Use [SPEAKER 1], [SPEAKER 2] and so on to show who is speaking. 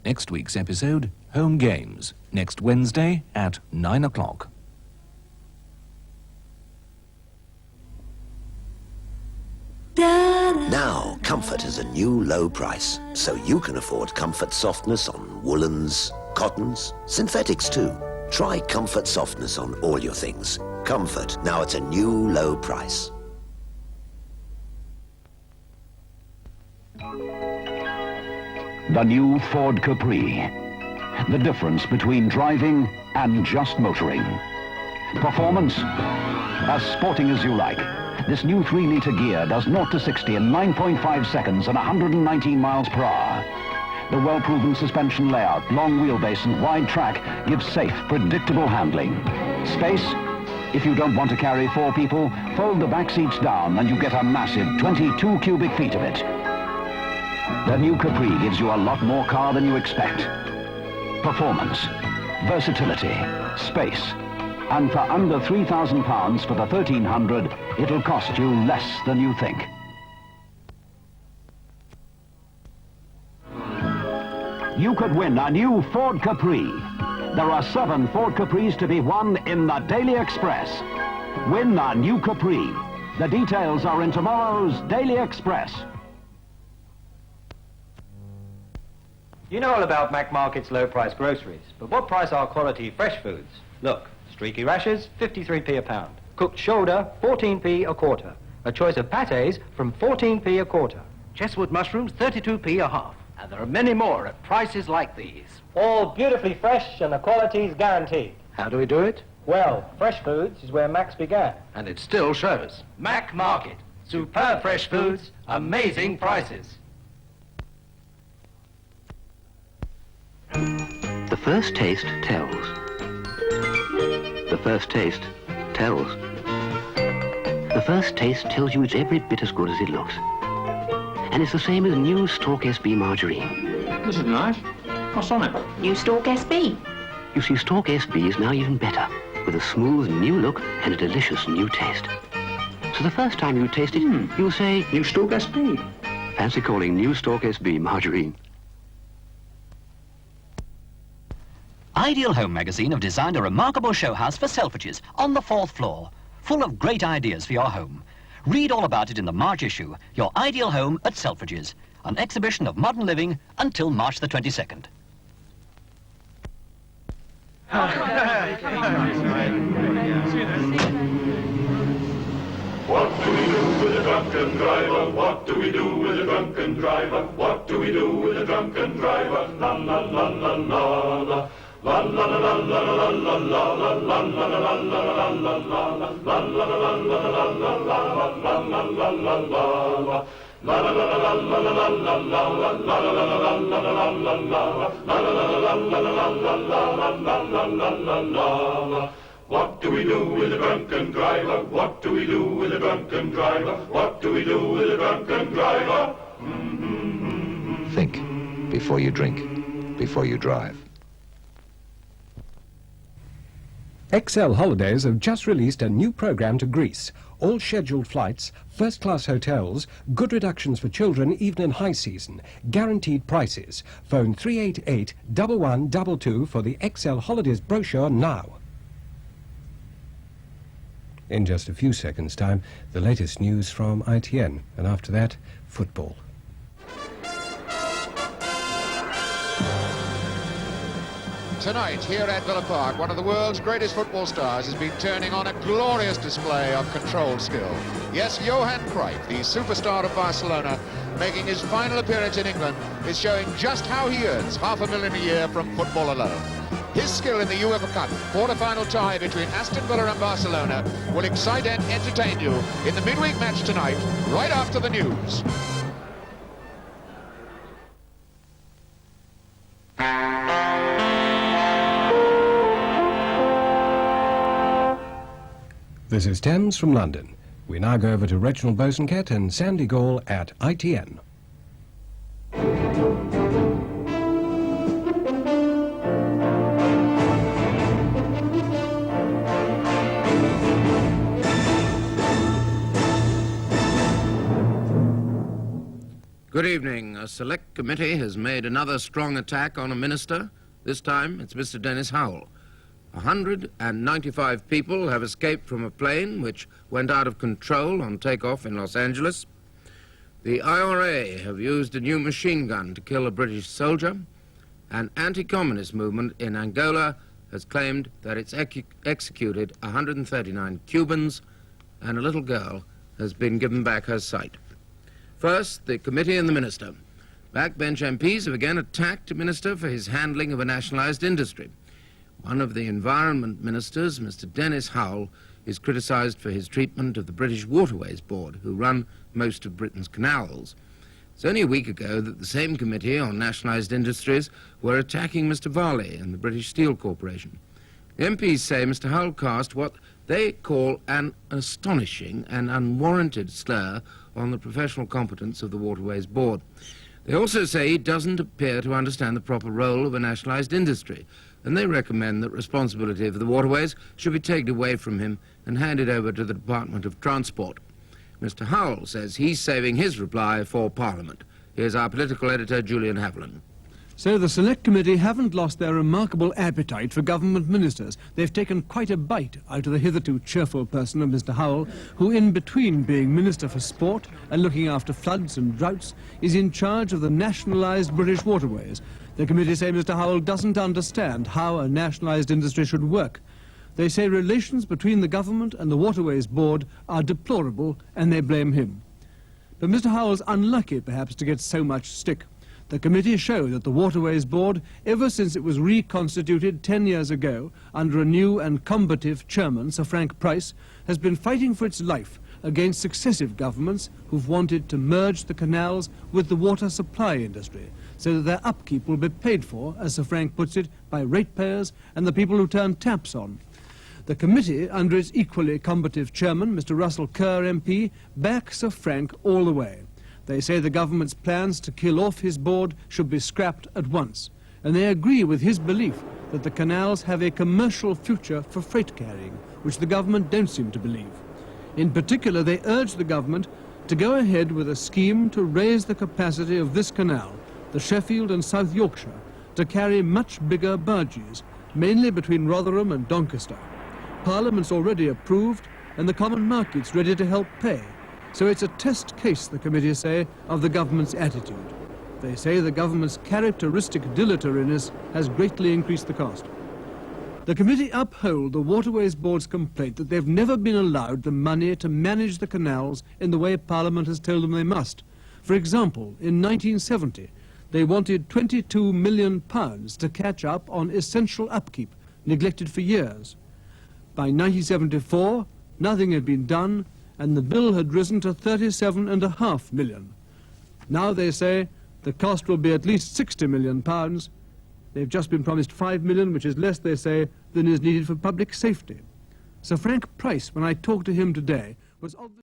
[SPEAKER 1] Next week's episode, Home Games, next Wednesday at 9 o'clock.
[SPEAKER 2] Now, comfort is a new low price, so you can afford comfort softness on woolens, cottons, synthetics too. Try comfort softness on all your things. Comfort, now it's a new low price.
[SPEAKER 3] The new Ford Capri. The difference between driving and just motoring. Performance, as sporting as you like. This new 3-litre gear does 0 to 60 in 9.5 seconds and 119 miles per hour. The well-proven suspension layout, long wheelbase and wide track gives safe, predictable handling. Space? If you don't want to carry 4 people, fold the back seats down and you get a massive 22 cubic feet of it. The new Capri gives you a lot more car than you expect. Performance, versatility, space. And for under £3,000 for the 1300, it'll cost you less than you think. You could win a new Ford Capri. There are 7 Ford Capris to be won in the Daily Express. Win a new Capri. The details are in tomorrow's Daily Express.
[SPEAKER 4] You know all about Mac Market's low-price groceries, but what price are quality fresh foods? Look, streaky rashers, 53p a pound. Cooked shoulder, 14p a quarter. A choice of pâtés from 14p a quarter.
[SPEAKER 5] Chestwood mushrooms, 32p a half. And there are many more at prices like these.
[SPEAKER 4] All beautifully fresh and the quality's guaranteed.
[SPEAKER 5] How do we do it?
[SPEAKER 4] Well, fresh foods is where Mac's began.
[SPEAKER 5] And it still shows. Mac Market. Superb fresh foods, amazing prices.
[SPEAKER 6] The first taste tells. The first taste tells. The first taste tells you it's every bit as good as it looks. And it's the same as new Stork SB margarine.
[SPEAKER 7] This is nice. What's on it?
[SPEAKER 8] New Stork SB.
[SPEAKER 6] You see, Stork SB is now even better, with a smooth new look and a delicious new taste. So the first time you taste it, you'll say,
[SPEAKER 7] New Stork SB.
[SPEAKER 6] fancy calling new Stork SB margarine.
[SPEAKER 9] Ideal Home magazine have designed a remarkable show house for Selfridges on the 4th floor, full of great ideas for your home. Read all about it in the March issue, Your Ideal Home at Selfridges, an exhibition of modern living until March the 22nd.
[SPEAKER 10] What do we do with a drunken driver? What do we do with a drunken driver? What do we do with a drunken driver? La la la la la la. La la la la la la la la la la la la la la la la. What do we do with a drunken driver? What do we do with a drunken driver? What do we do with a drunken driver?
[SPEAKER 11] Think before you drink, before you drive.
[SPEAKER 12] XL Holidays have just released a new program to Greece. All scheduled flights, first-class hotels, good reductions for children even in high season, guaranteed prices. Phone 388-1122 for the XL Holidays brochure now. In just a few seconds' time, the latest news from ITN, and after that, football.
[SPEAKER 13] Tonight, here at Villa Park, one of the world's greatest football stars has been turning on a glorious display of control skill. Yes, Johan Cruyff, the superstar of Barcelona, making his final appearance in England, is showing just how he earns £500,000 a year from football alone. His skill in the UEFA Cup quarter-final tie between Aston Villa and Barcelona will excite and entertain you in the midweek match tonight, right after the news.
[SPEAKER 12] This is Thames from London. We now go over to Reginald Bosanquet and Sandy Gall at ITN.
[SPEAKER 8] Good evening. A select committee has made another strong attack on a minister. This time it's Mr. Dennis Howell. 195 people have escaped from a plane which went out of control on takeoff in Los Angeles. The IRA have used a new machine gun to kill a British soldier. An anti-communist movement in Angola has claimed that it's executed 139 Cubans, and a little girl has been given back her sight. First, the committee and the minister. Backbench MPs have again attacked the minister for his handling of a nationalised industry. One of the environment ministers, Mr. Dennis Howell, is criticised for his treatment of the British Waterways Board, who run most of Britain's canals. It's only a week ago that the same committee on nationalised industries were attacking Mr. Varley and the British Steel Corporation. The MPs say Mr. Howell cast what they call an astonishing and unwarranted slur on the professional competence of the Waterways Board. They also say he doesn't appear to understand the proper role of a nationalised industry, and they recommend that responsibility for the waterways should be taken away from him and handed over to the Department of Transport. Mr. Howell says he's saving his reply for Parliament. Here's our political editor, Julian Haviland.
[SPEAKER 14] So the Select Committee haven't lost their remarkable appetite for government ministers. They've taken quite a bite out of the hitherto cheerful person of Mr. Howell, who in between being Minister for Sport and looking after floods and droughts, is in charge of the nationalised British waterways. The committee say Mr. Howell doesn't understand how a nationalised industry should work. They say relations between the government and the Waterways Board are deplorable, and they blame him. But Mr. Howell's unlucky, perhaps, to get so much stick. The committee show that the Waterways Board, ever since it was reconstituted 10 years ago under a new and combative chairman, Sir Frank Price, has been fighting for its life against successive governments who've wanted to merge the canals with the water supply industry, so that their upkeep will be paid for, as Sir Frank puts it, by ratepayers and the people who turn taps on. The committee, under its equally combative chairman, Mr. Russell Kerr MP, backs Sir Frank all the way. They say the government's plans to kill off his board should be scrapped at once, and they agree with his belief that the canals have a commercial future for freight carrying, which the government don't seem to believe. In particular, they urge the government to go ahead with a scheme to raise the capacity of this canal, the Sheffield and South Yorkshire, to carry much bigger barges, mainly between Rotherham and Doncaster. Parliament's already approved, and the common market's ready to help pay. So it's a test case, the committee say, of the government's attitude. They say the government's characteristic dilatoriness has greatly increased the cost. The committee uphold the Waterways Board's complaint that they've never been allowed the money to manage the canals in the way Parliament has told them they must. For example, in 1970, they wanted £22 million to catch up on essential upkeep, neglected for years. By 1974, nothing had been done, and the bill had risen to £37.5 million. Now they say the cost will be at least £60 million. They've just been promised £5 million, which is less, they say, than is needed for public safety. Sir Frank Price, when I talked to him today, was obviously